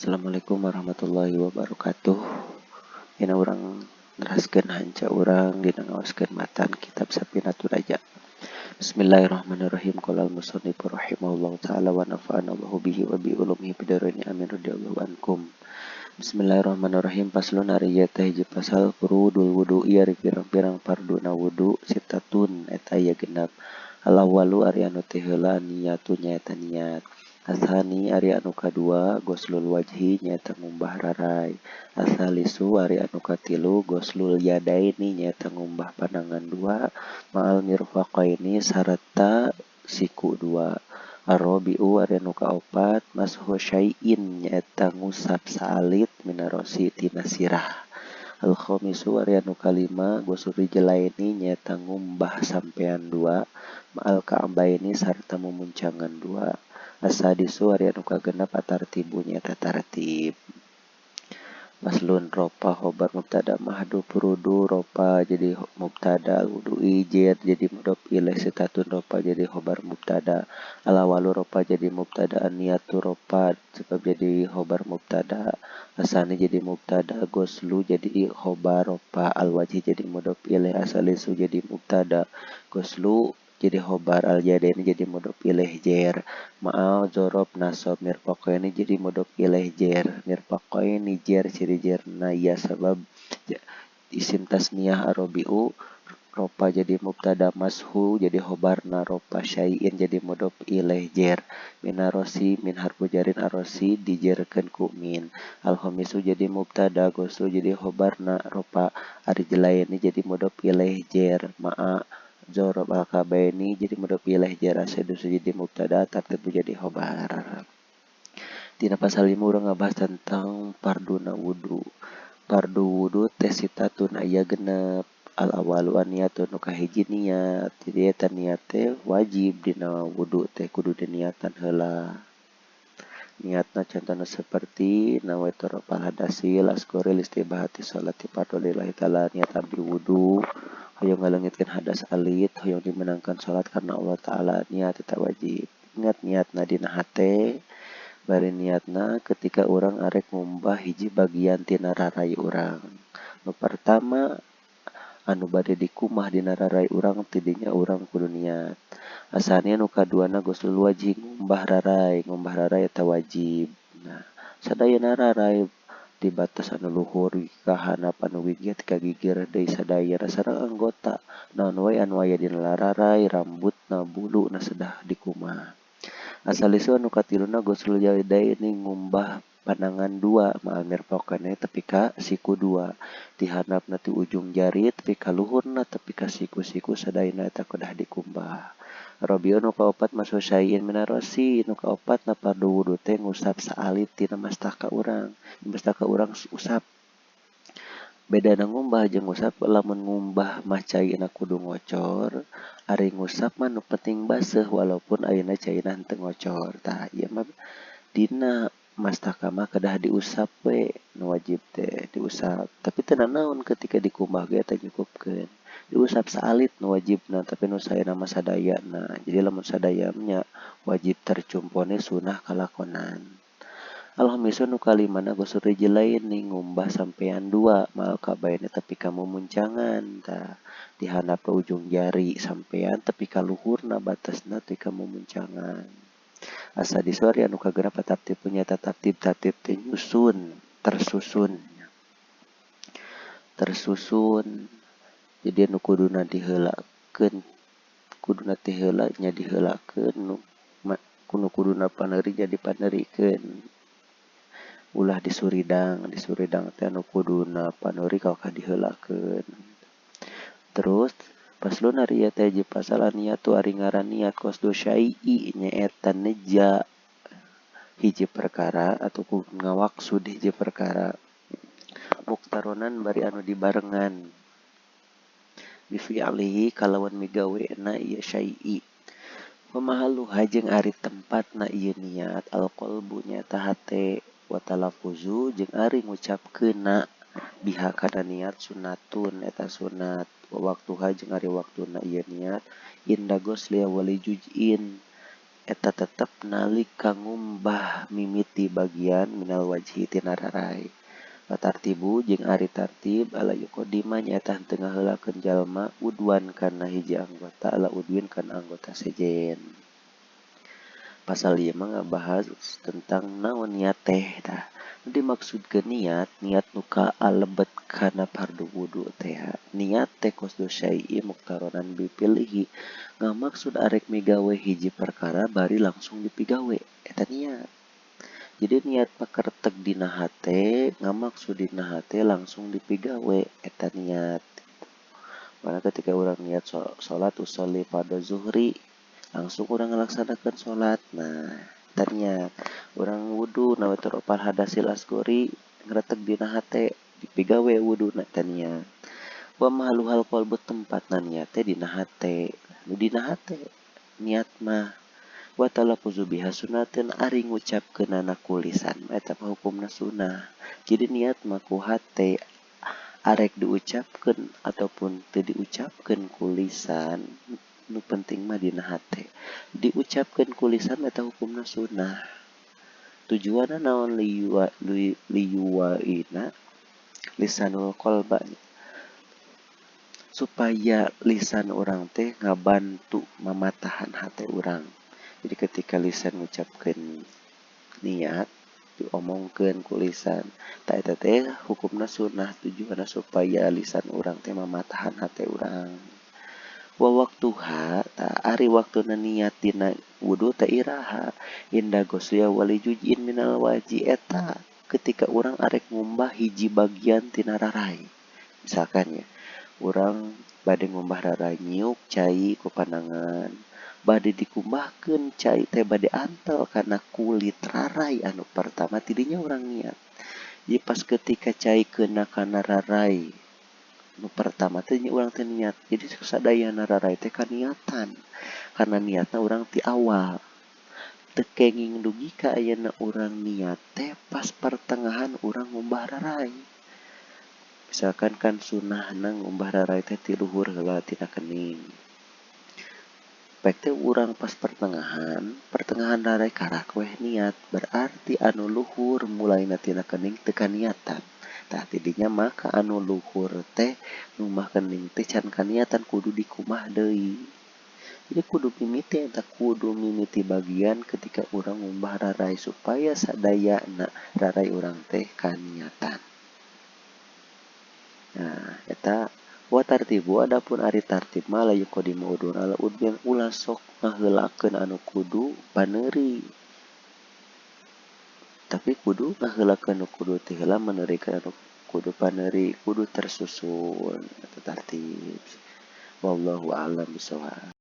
Assalamualaikum warahmatullahi wabarakatuh. Dina urang neraskeun hanca urang dina ngaoskeun matan kitab Safinatul Raja. Bismillahirrahmanirrahim. Qala al-musannif rahimahullahu taala wa nafa'ana Allahu bihi wa bi ulumihi bidaraini amin radhiyallahu ankum. Bismillahirrahmanirrahim. Paslun ari ieu teh hiji pasal furudul wudu ieu ari pirang-pirang farduna wudu sitatun eta aya genep. Al-awwalu ari anu teh heula niyatu nyaeta niat. Asani ari anu kadua goslul wajhi nyaeta ngumbah rarai. Asalisu ari anu katilu goslul yadaini nyaeta ngumbah pandangan dua. Ma'al mirfaqaini sarta siku dua. Arabi'u ari anu kaopat mashu syai'in nyaeta ngusap saalit minarosi tina sirah. Al-khamisu ari anu kalima goslul rijlaini nyaeta ngumbah sampean dua. Ma'al ka'baini sarta memuncangan dua. Asadisu ari anu kagenep atartibu nyaeta tartib. Maslun ropa khobar mubtada mahdhuf furudu ropa jadi mubtada wudu ijer jadi mudhof ilaih sitatun ropa jadi khobar mubtada alawalu ropa jadi mubtada niyatu ropa sebab jadi khobar mubtada asani jadi mubtada goslu jadi khobar ropa alwajhi jadi mudhof ilaih asalisu jadi mubtada goslu jadi khobar al-yadaini jadi mudhof ilaih jer ma'al zorob nasob mirfaqaini jadi mudhof ilaih jer mirfaqaini jer ciri jerna ya sabab isim tasniyah arabi'u ropa jadi mubtada mashu jadi khobarna ropa syai'in jadi mudhof ilaih jer minarosi min harfu jarin arosi dijerkeun ku min al-khamisu jadi mubtada goslu jadi khobarna ropa arijlaini jadi mudhof ilaih jer ma'a zorob al-kabaini jadi mudhof ilaih jer asadisu jadi mubtada tartibu jadi khobar. Dina pasal 5 urang ngabahas tentang farduna wudu. Fardu wudu teh sitatun aya genep. Al-awalu an-niyatu nu kahiji niat. Jadi eta niat teh wajib dina wudu teh kudu diniatan heula. Niatna contohna seperti nawaitu rafa'al hadasi asgoril istibahati sholati fardhu lillahi ta'ala niat abdi wudu hoyong ngaleungitkeun hadas alit hoyong dimenangkan salat karena Allah taala niat eta wajib. Ingat niatna dina hate bari niatna ketika urang arek ngumbah hiji bagian tina rarai urang. Nu pertama anu bade dikumah dina rarai urang tidinya urang kudu niat. Asana nu kaduana goslul wajhi ngumbah rarai eta wajib. Nah, sadayana rarai di batas anu luhur ka handap anu wigit ka gigir deui sadayana sareng anggota naon wae anu aya dina rarai rambutna buluna sedah dikumah. Asalisu anu katiluna goslul yadaini ngumbah pandangan dua ma'al mirfaqaini tepi ka siku dua di handapna ti ujung jari tepi ka luhurna tepi ka siku-siku sadayana eta kudah dikumbah. Rabi'u nu kaopat mashu syai'in minarosi nu kaopat na fardu wudu teh ngusap saalit tina mastaka urang usap bedana ngumbah jeung ngusap lamun ngumbah mah caina kudu ngocor ari ngusap mah nu penting baseuh walaupun ayeuna caina henteu ngocor tah ieu mah dina mastaka mah kedah diusap we nu wajib teh diusap tapi teu nanaon ketika dikumbah ge eta nyukupkeun diusap saalit nu wajibna tapi nu saena mah sadayana jadi lamun sadayana wajib tercumpone sunah kalakonan. Al-khamisu nu kalimana goslul rijlaini ngumbah sampean dua ma'al kabaini tepi ka mumuncangan tah di handap ujung jari sampean tepi ka luhurna batasna tepi ka mumuncangan. Asadisu ari anu kagenep tartib punya tartib teh nyusun tersusun jadi anu kuduna diheulakeun kuduna teh heula nya diheulakeun nu kuduna paneuri jadi paneurikeun ulah disuridang teh anu kuduna paneuri kauka diheulakeun. Terus paslun ari ieu teh hiji pasal niyatu ari ngaran niat qasdu syai'i nyaeta neja hiji perkara atau ngawaqsud hiji perkara muktaronan bari anu dibarengan bifi'alihi kalawan migaweana ieu syai'i pamahaluha jeung ari tempatna ieu niat alqalbu nyaeta hate wa talaffuzu jeung ari ngucapkeunna biha kana niat sunnatun eta sunat wa waktuha jeung ari waktuna ieu niat inda gosli awali juz'in eta tetep nalika ngumbah mimiti bagian minal wajhi tina rarai. Tartibu jeung ari tartib ala yuqaddima nyaeta henteu ngaheulakeun jalma udwan kana hiji anggota ala udwin kana anggota sejen. Pasal ieu mah ngabahas tentang naon niat teh tah. Nu dimaksudkeun niat nu kaalebet kana fardu wudu teh. Niat teh qasdu syai'i muqtaronan bipilihi. Ngamaksud arek migawe hiji perkara bari langsung dipigawe eta niat. Jadi niat pakartek dina hate ngamaksud dina hate langsung dipigawe eta niat. Mana ketika orang niat sholat usolli pada zuhri langsung orang ngelaksanakan sholat. Nah, ternyata orang wudu nawe teropal hadasil asgori ngretek dina hate dipigawe wudu na tanya. Wa mahalu hal qalbu tempat na niate dina hate. Nu dina hate niat mah wa talaffuzu biha sunnatun ari ngucapkeunana kulisan eta mah hukumna sunnah. Jadi niat mah ku hate arek diucapkeun ataupun teu diucapkeun kulisan nu penting mah dina hate. Diucapkeun kulisan eta hukumna sunnah. Tujuanna naon liyuwaina lisanul qalba supaya lisan orang teh ngabantu mamatahan hate orang. Jadi ketika lisan ngucapkeun niat diomongkeun ku lisan ta eta teh hukumna sunnah tujuanna supaya lisan orang teh mamatahan hate orang. Wa waktuha ta ari waktuna niat dina wudu ta iraha inda gosya wali jujin minal waji eta ketika orang arek ngumbah hiji bagian tina rarai. Misalkan ya orang bade ngumbah rarai nyiuk cai ku pandangan bade dikumbahkeun cai teh bade antel kana kulit rarai anu pertama tidinya orang niat. Jadi pas ketika cai keuna kana rarai nu pertama teh urang teh niat. Jadi sadayana rarai teh kaniatan. Karena niatna urang ti awal. Teu kenging dugi ka ayeuna urang niat teh pas pertengahan urang ngumbah rarai. Misalkan kan sunnahna ngumbah rarai teh ti luhur heula tina kening. Baik teh urang pas pertengahan rarai karak weh niat. Berarti anu luhur mulaina tina kening teu kaniatan. Tah tidinya maka anu luhur teh ngumbah kening teh can kaniatan kudu dikumah deui. Jadi kudu mimiti bagian ketika urang ngumbah rarai supaya sadayana rarai urang teh kaniatan. Nah, eta wa tartibu adapun ari tartib mah la yuqadimu udun ala udun ulah sok ngaheulakeun anu kudu paneuri. Tapi kudu ngaheulakeun anu kudu ti heula meneurikeun anu kudu paneuri, kudu tersusun eta tartib. Wallahu a'lam bishawab.